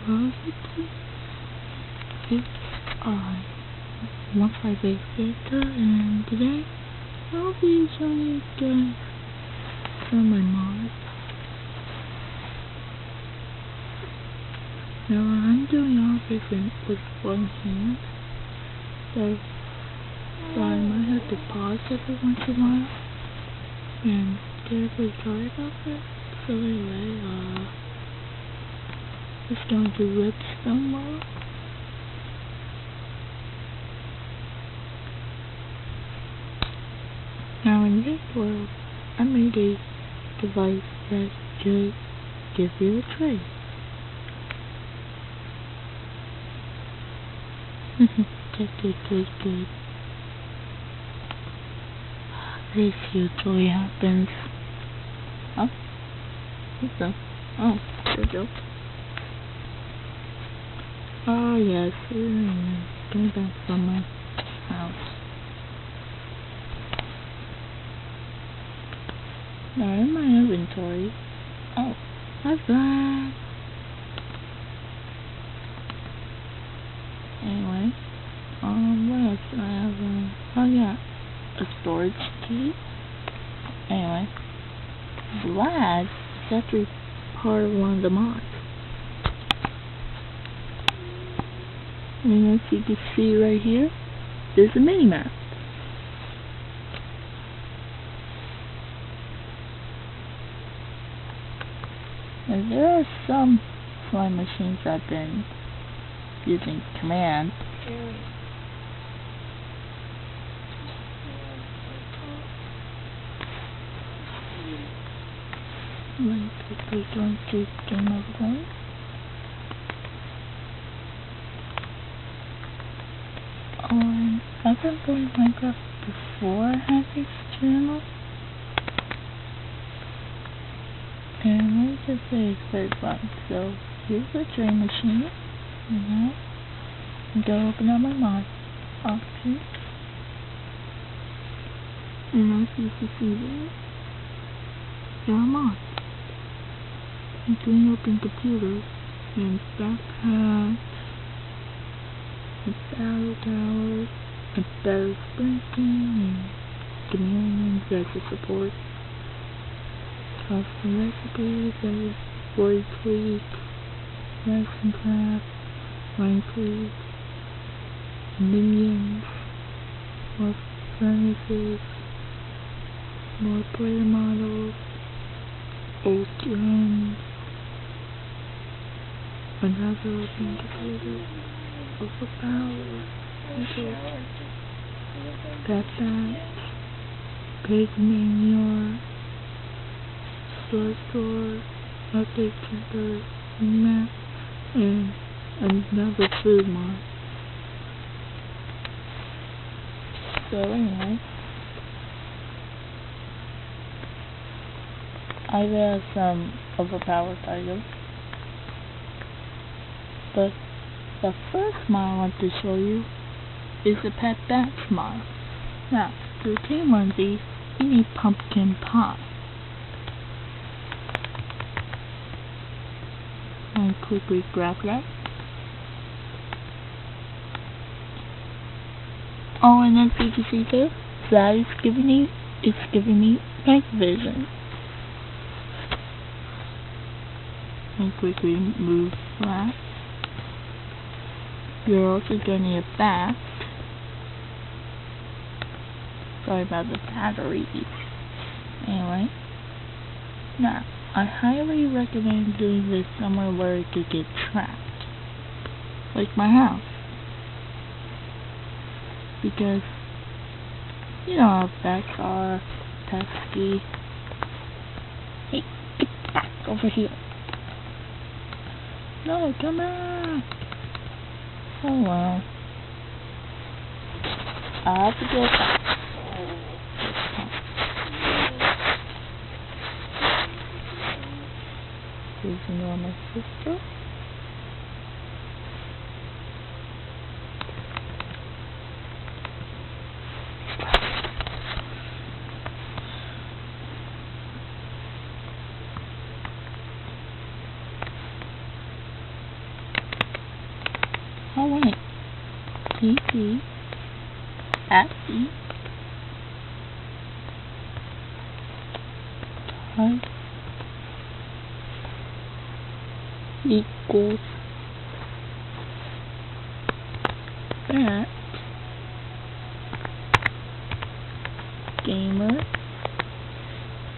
positive if I once I get better, and today I'll be showing you guys some of my mods. Now I'm doing all this with one hand, so I might have to pause every once in a while, and terribly sorry about that. So anyway, just going to redstone mode. Now in this world, I made a device that just gives you a trade. Good. This usually happens. Oh, okay. Oh, there we go. Oh yes, going back from my house. Now in my inventory. Oh, that's that. Anyway, what else do I have? Oh yeah, a storage key. Anyway, Vlad is actually part of one of the mods. And as you can see right here, there's a mini map. And there are some slime machines I've been using command. I'm quickly going to game over. I've been playing Minecraft before I had this channel. And let me just say it's very fun. So here's the train machine. And now I'm going to open up my mod options. And as you can see there are mods. Including open computers and backpacks, and battle towers, and battle sprinting, and chameleons as a support. Custom recipes, and void tweaks, resin craft, Minecraft, minions, more furnaces, more player models, old guns, another open computer, overpower, backpacks, pig manure, store, update center, map, and another food mod. So anyway, I have some overpowered items. But the first mod I want to show you is the Pet Bats mod. Now, to obtain one of these, you need pumpkin pie. And quickly grab that. Oh, and then you can see there, that is giving me night vision. And quickly move that. You're also going to need a bat. Sorry about the battery. Anyway, now I highly recommend doing this somewhere where it could get trapped, like my house, because you know how bats are pesky. Hey, get back over here! No, come back! Oh well. I have to go back. Using on my sister. I want TC at C type equals that gamer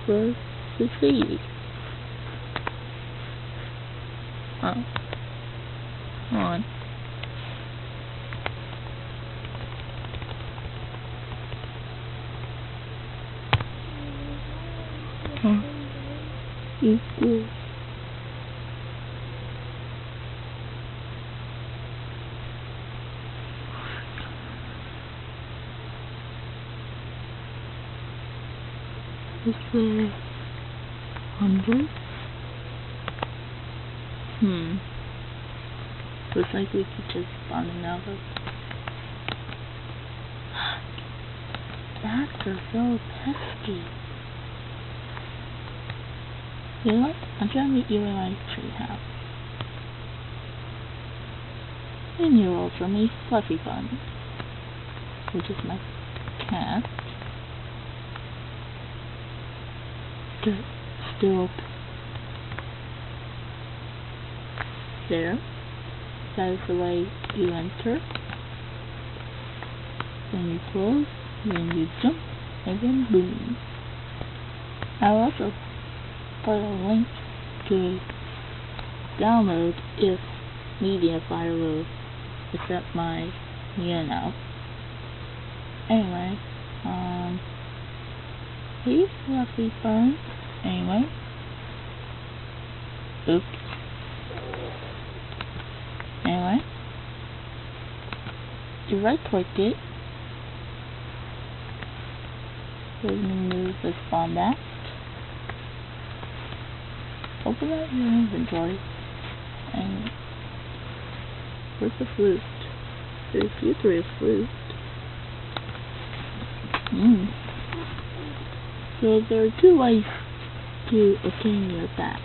versus C. Oh, on. Equals let's say 100. Looks like we could just spawn another. Bats are so pesky. You know what? I'm trying to meet you in my treehouse. And you roll for me, Fluffy Bun, which is my cat. Still up there. That is the way you enter. Then you close, then you jump, and then boom. I'll also put a link to download if Mediafire will accept my Anyway, hey Fluffy Bun. Anyway. Oops. Anyway. You right click it. We're gonna move the spawn back. Open up your inventory. And where's the flute? There's usually a flute. So there are two ways to obtain your bat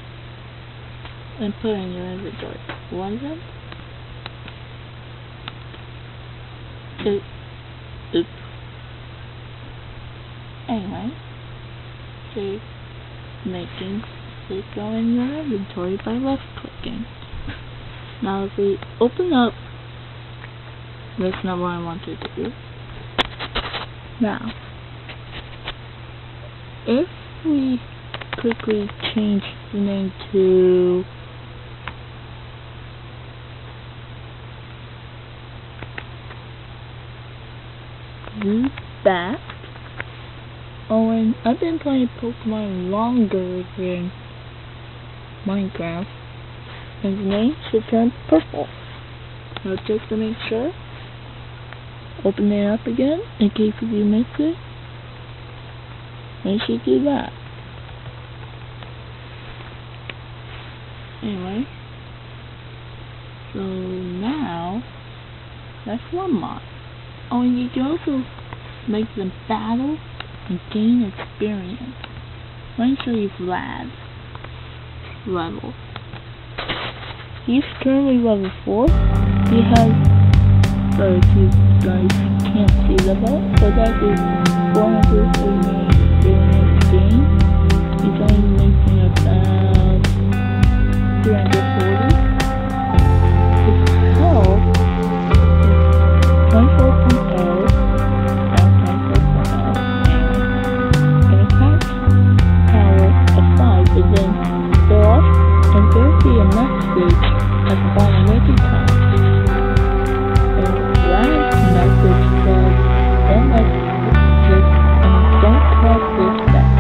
and put in your inventory. One of them oops. Anyway, so making it go in your inventory by left clicking. Now if we open up, that's not what I wanted to do. Now, if we quickly change the name to Bat. Oh, and I've been playing Pokemon longer than Minecraft, and the name should turn purple. Now just to make sure, open it up again in case if you miss it. And should do that. Anyway, so now that's one mod. Oh, and you can also make them battle and gain experience. Let me show you Vlad's level. He's currently level 4. He has, sorry if you guys can't see the belt, but that is 449 experience gain. He's only making about 340. His health is 24.0 and 24.0 and attack power of 5, and then they're off, and there'll be a message at the bottom every time. And last message says, don't let this, don't let this back.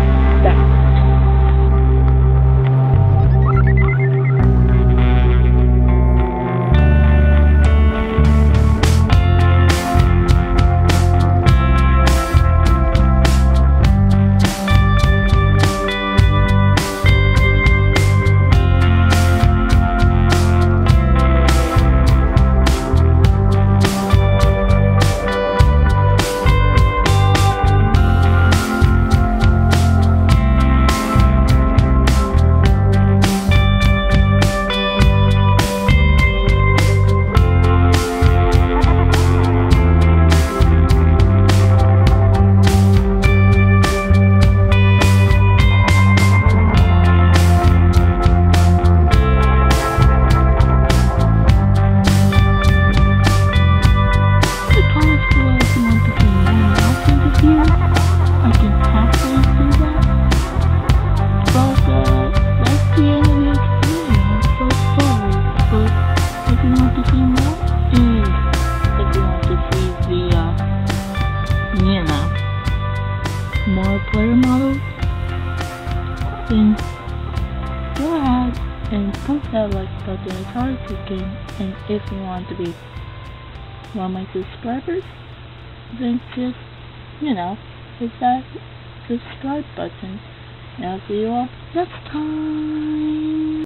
and push that like button as hard as you can. And if you want to be one of my subscribers, then just, hit that subscribe button. And I'll see you all next time.